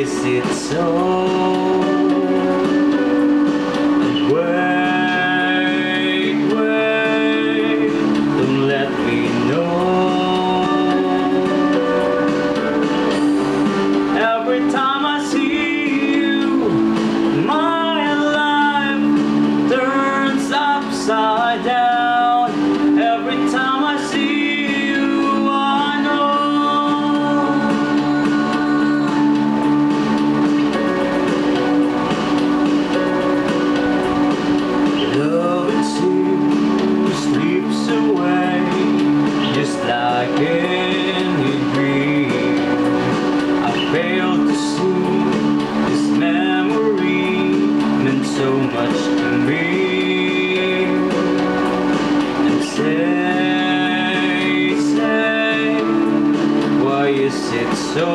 is it so? Wait, don't let me know. Every time I see you, my life turns upside down. Every time I see you, I know love it slips away, just like any dream. I fail to see this memory meant so much to me. And say, why is it so?